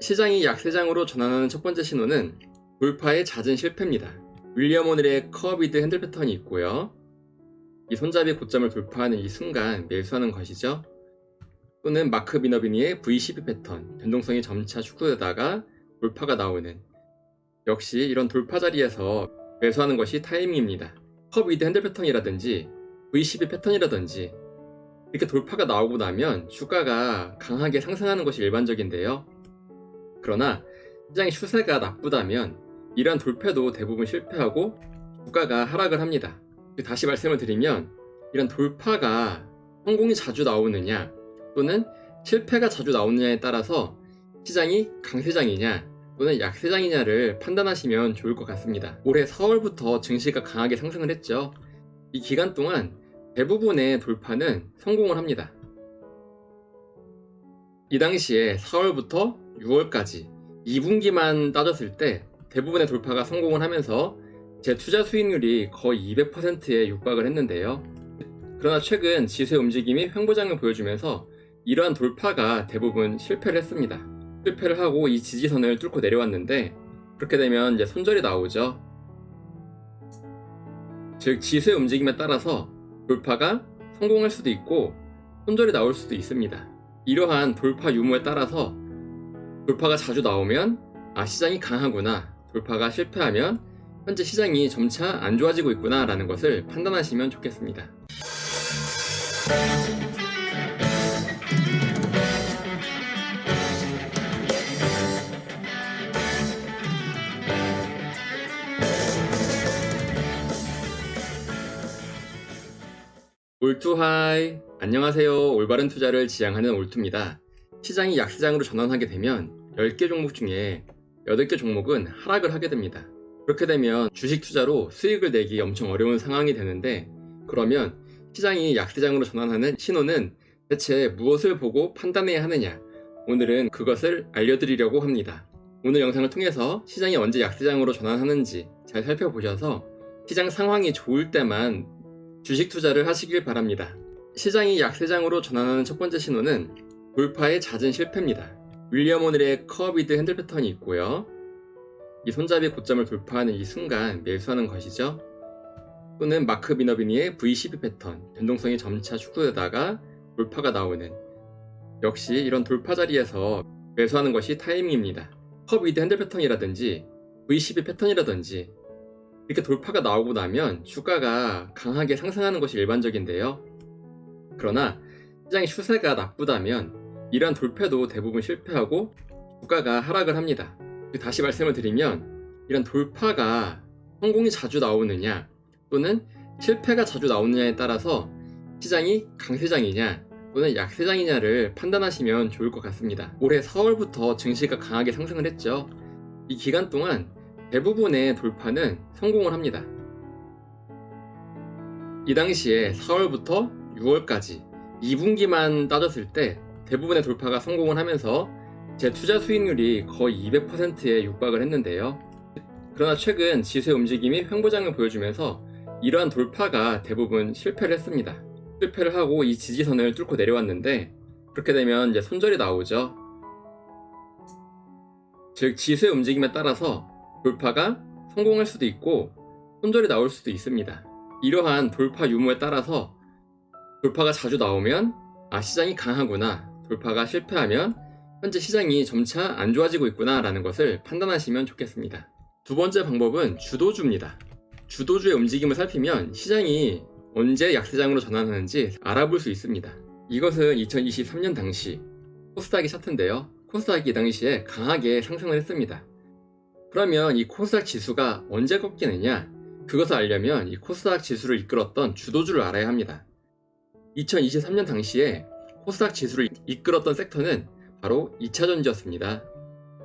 시장이 약세장으로 전환하는 첫 번째 신호는 돌파의 잦은 실패입니다. 윌리엄 오닐의 커비드 핸들 패턴이 있고요. 이 손잡이 고점을 돌파하는 이 순간 매수하는 것이죠. 또는 마크 미너비니의 V12 패턴, 변동성이 점차 축소되다가 돌파가 나오는, 역시 이런 돌파 자리에서 매수하는 것이 타이밍입니다. 커비드 핸들 패턴이라든지 V12 패턴이라든지 이렇게 돌파가 나오고 나면 주가가 강하게 상승하는 것이 일반적인데요. 그러나 시장의 추세가 나쁘다면 이러한 돌파도 대부분 실패하고 주가가 하락을 합니다. 다시 말씀을 드리면 이런 돌파가 성공이 자주 나오느냐 또는 실패가 자주 나오느냐에 따라서 시장이 강세장이냐 또는 약세장이냐를 판단하시면 좋을 것 같습니다. 올해 4월부터 증시가 강하게 상승을 했죠. 이 기간 동안 대부분의 돌파는 성공을 합니다. 이 당시에 4월부터 6월까지 2분기만 따졌을 때 대부분의 돌파가 성공을 하면서 제 투자 수익률이 거의 200%에 육박을 했는데요. 그러나 최근 지수의 움직임이 횡보장을 보여주면서 이러한 돌파가 대부분 실패를 했습니다. 실패를 하고 이 지지선을 뚫고 내려왔는데 그렇게 되면 이제 손절이 나오죠. 즉 지수의 움직임에 따라서 돌파가 성공할 수도 있고 손절이 나올 수도 있습니다. 이러한 돌파 유무에 따라서 돌파가 자주 나오면 시장이 강하구나, 돌파가 실패하면 현재 시장이 점차 안 좋아지고 있구나 라는 것을 판단하시면 좋겠습니다. 올투하이, 안녕하세요. 올바른 투자를 지향하는 올투입니다. 시장이 약세장으로 전환하게 되면 10개 종목 중에 8개 종목은 하락을 하게 됩니다. 그렇게 되면 주식 투자로 수익을 내기 엄청 어려운 상황이 되는데, 그러면 시장이 약세장으로 전환하는 신호는 대체 무엇을 보고 판단해야 하느냐, 오늘은 그것을 알려드리려고 합니다. 오늘 영상을 통해서 시장이 언제 약세장으로 전환하는지 잘 살펴보셔서 시장 상황이 좋을 때만 주식 투자를 하시길 바랍니다. 시장이 약세장으로 전환하는 첫 번째 신호는 돌파의 잦은 실패입니다. 윌리엄 오닐의 커비드 핸들 패턴이 있고요. 이 손잡이 고점을 돌파하는 이 순간 매수하는 것이죠. 또는 마크 미너비니의 V12 패턴, 변동성이 점차 축소되다가 돌파가 나오는, 역시 이런 돌파 자리에서 매수하는 것이 타이밍입니다. 커비드 핸들 패턴이라든지 V12 패턴이라든지 이렇게 돌파가 나오고 나면 주가가 강하게 상승하는 것이 일반적인데요. 그러나 시장의 추세가 나쁘다면 이러한 돌파도 대부분 실패하고 주가가 하락을 합니다. 다시 말씀을 드리면 이런 돌파가 성공이 자주 나오느냐 또는 실패가 자주 나오느냐에 따라서 시장이 강세장이냐 또는 약세장이냐를 판단하시면 좋을 것 같습니다. 올해 4월부터 증시가 강하게 상승을 했죠. 이 기간 동안 대부분의 돌파는 성공을 합니다. 이 당시에 4월부터 6월까지 2분기만 따졌을 때 대부분의 돌파가 성공을 하면서 제 투자 수익률이 거의 200%에 육박을 했는데요. 그러나 최근 지수의 움직임이 횡보장을 보여주면서 이러한 돌파가 대부분 실패를 했습니다. 실패를 하고 이 지지선을 뚫고 내려왔는데 그렇게 되면 이제 손절이 나오죠. 즉 지수의 움직임에 따라서 돌파가 성공할 수도 있고 손절이 나올 수도 있습니다. 이러한 돌파 유무에 따라서 돌파가 자주 나오면 시장이 강하구나, 돌파가 실패하면 현재 시장이 점차 안 좋아지고 있구나 라는 것을 판단하시면 좋겠습니다. 두 번째 방법은 주도주입니다. 주도주의 움직임을 살피면 시장이 언제 약세장으로 전환하는지 알아볼 수 있습니다. 이것은 2023년 당시 코스닥이 차트인데요. 코스닥이 이 당시에 강하게 상승을 했습니다. 그러면 이 코스닥 지수가 언제 꺾이느냐, 그것을 알려면 이 코스닥 지수를 이끌었던 주도주를 알아야 합니다. 2023년 당시에 코스닥 지수를 이끌었던 섹터는 바로 2차전지였습니다.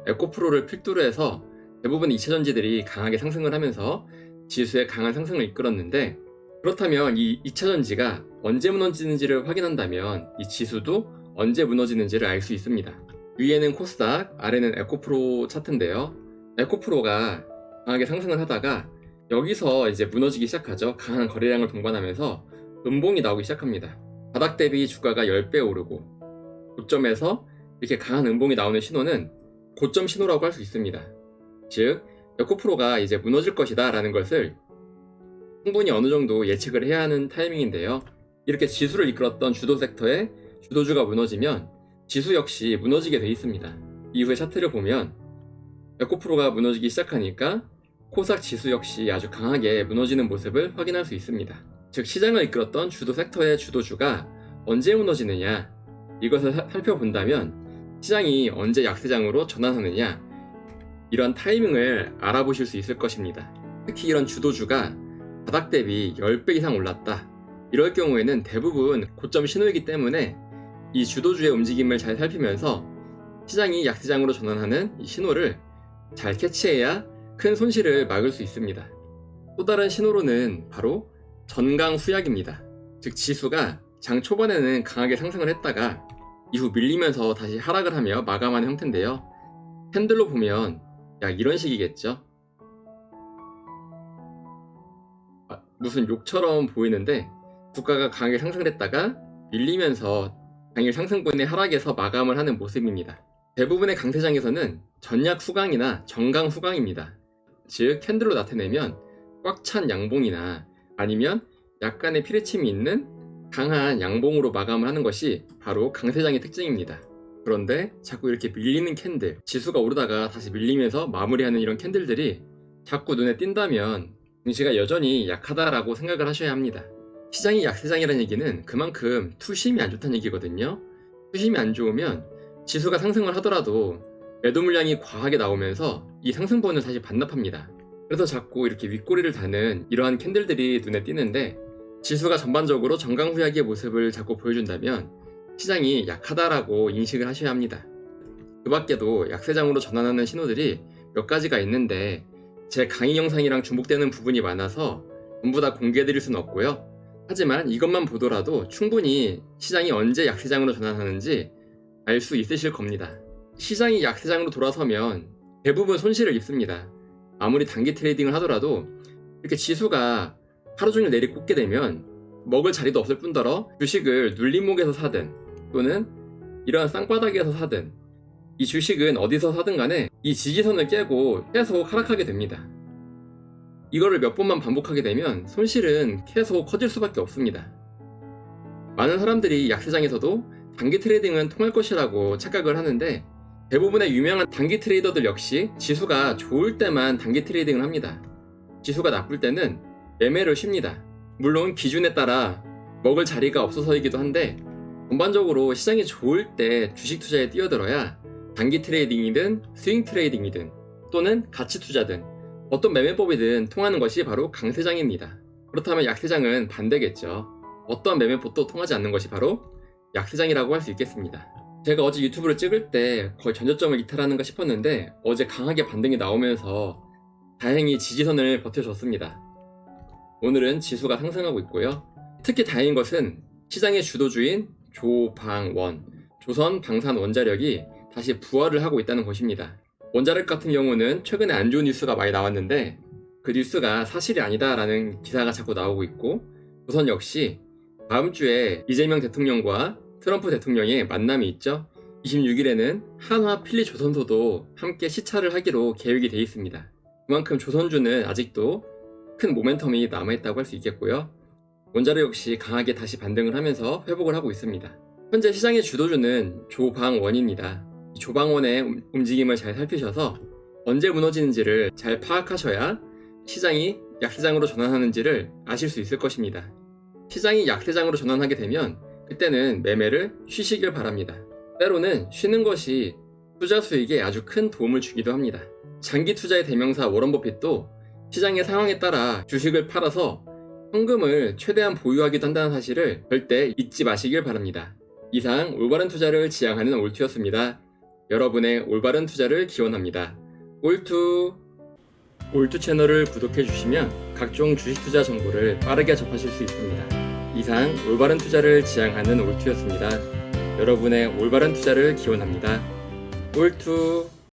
에코프로를 필두로 해서 대부분 2차전지들이 강하게 상승을 하면서 지수의 강한 상승을 이끌었는데, 그렇다면 이 2차전지가 언제 무너지는지를 확인한다면 이 지수도 언제 무너지는지를 알 수 있습니다. 위에는 코스닥, 아래는 에코프로 차트인데요. 에코프로가 강하게 상승을 하다가 여기서 이제 무너지기 시작하죠. 강한 거래량을 동반하면서 음봉이 나오기 시작합니다. 바닥 대비 주가가 10배 오르고, 고점에서 이렇게 강한 음봉이 나오는 신호는 고점 신호라고 할 수 있습니다. 즉, 여코프로가 이제 무너질 것이다 라는 것을 충분히 어느 정도 예측을 해야 하는 타이밍인데요. 이렇게 지수를 이끌었던 주도 섹터의 주도주가 무너지면 지수 역시 무너지게 돼 있습니다. 이후에 차트를 보면 여코프로가 무너지기 시작하니까 코스닥 지수 역시 아주 강하게 무너지는 모습을 확인할 수 있습니다. 즉, 시장을 이끌었던 주도 섹터의 주도주가 언제 무너지느냐, 이것을 살펴본다면 시장이 언제 약세장으로 전환하느냐, 이런 타이밍을 알아보실 수 있을 것입니다. 특히 이런 주도주가 바닥 대비 10배 이상 올랐다, 이럴 경우에는 대부분 고점 신호이기 때문에 이 주도주의 움직임을 잘 살피면서 시장이 약세장으로 전환하는 이 신호를 잘 캐치해야 큰 손실을 막을 수 있습니다. 또 다른 신호로는 바로 전강 후약입니다. 즉, 지수가 장 초반에는 강하게 상승을 했다가 이후 밀리면서 다시 하락을 하며 마감하는 형태인데요. 캔들로 보면 약 이런 식이겠죠. 무슨 욕처럼 보이는데 주가가 강하게 상승을 했다가 밀리면서 당일 상승분의 하락에서 마감을 하는 모습입니다. 대부분의 강세장에서는 전약 후강이나 정강 후강입니다. 즉, 캔들로 나타내면 꽉 찬 양봉이나 아니면 약간의 피레침이 있는 강한 양봉으로 마감을 하는 것이 바로 강세장의 특징입니다. 그런데 자꾸 이렇게 밀리는 캔들, 지수가 오르다가 다시 밀리면서 마무리하는 이런 캔들들이 자꾸 눈에 띈다면 증시가 여전히 약하다라고 생각을 하셔야 합니다. 시장이 약세장이라는 얘기는 그만큼 투심이 안 좋다는 얘기거든요. 투심이 안 좋으면 지수가 상승을 하더라도 매도 물량이 과하게 나오면서 이 상승분을 다시 반납합니다. 그래서 자꾸 이렇게 윗꼬리를 다는 이러한 캔들들이 눈에 띄는데, 지수가 전반적으로 정강 후약의 모습을 자꾸 보여준다면 시장이 약하다라고 인식을 하셔야 합니다. 그 밖에도 약세장으로 전환하는 신호들이 몇 가지가 있는데 제 강의 영상이랑 중복되는 부분이 많아서 전부 다 공개해드릴 수는 없고요. 하지만 이것만 보더라도 충분히 시장이 언제 약세장으로 전환하는지 알 수 있으실 겁니다. 시장이 약세장으로 돌아서면 대부분 손실을 입습니다. 아무리 단기 트레이딩을 하더라도 이렇게 지수가 하루 종일 내리꽂게 되면 먹을 자리도 없을 뿐더러 주식을 눌림목에서 사든 또는 이러한 쌍바닥에서 사든 이 주식은 어디서 사든 간에 이 지지선을 깨고 계속 하락하게 됩니다. 이거를 몇 번만 반복하게 되면 손실은 계속 커질 수밖에 없습니다. 많은 사람들이 약세장에서도 단기 트레이딩은 통할 것이라고 착각을 하는데, 대부분의 유명한 단기 트레이더들 역시 지수가 좋을 때만 단기 트레이딩을 합니다. 지수가 나쁠 때는 매매를 쉽니다. 물론 기준에 따라 먹을 자리가 없어서이기도 한데, 전반적으로 시장이 좋을 때 주식 투자에 뛰어들어야 단기 트레이딩이든 스윙 트레이딩이든 또는 가치 투자든 어떤 매매법이든 통하는 것이 바로 강세장입니다. 그렇다면 약세장은 반대겠죠. 어떤 매매법도 통하지 않는 것이 바로 약세장이라고 할 수 있겠습니다. 제가 어제 유튜브를 찍을 때 거의 전저점을 이탈하는가 싶었는데 어제 강하게 반등이 나오면서 다행히 지지선을 버텨줬습니다. 오늘은 지수가 상승하고 있고요. 특히 다행인 것은 시장의 주도주인 조방원, 조선 방산 원자력이 다시 부활을 하고 있다는 것입니다. 원자력 같은 경우는 최근에 안 좋은 뉴스가 많이 나왔는데 그 뉴스가 사실이 아니다라는 기사가 자꾸 나오고 있고, 조선 역시 다음 주에 이재명 대통령과 트럼프 대통령의 만남이 있죠. 26일에는 한화 필리 조선소도 함께 시찰을 하기로 계획이 돼 있습니다. 그만큼 조선주는 아직도 큰 모멘텀이 남아있다고 할 수 있겠고요. 원자력 역시 강하게 다시 반등을 하면서 회복을 하고 있습니다. 현재 시장의 주도주는 조방원입니다. 조방원의 움직임을 잘 살피셔서 언제 무너지는지를 잘 파악하셔야 시장이 약세장으로 전환하는지를 아실 수 있을 것입니다. 시장이 약세장으로 전환하게 되면 그때는 매매를 쉬시길 바랍니다. 때로는 쉬는 것이 투자 수익에 아주 큰 도움을 주기도 합니다. 장기 투자의 대명사 워런 버핏도 시장의 상황에 따라 주식을 팔아서 현금을 최대한 보유하기도 한다는 사실을 절대 잊지 마시길 바랍니다. 이상 올바른 투자를 지향하는 올투였습니다. 여러분의 올바른 투자를 기원합니다. 올투 채널을 구독해 주시면 각종 주식 투자 정보를 빠르게 접하실 수 있습니다. 이상 올바른 투자를 지향하는 올투였습니다. 여러분의 올바른 투자를 기원합니다. 올투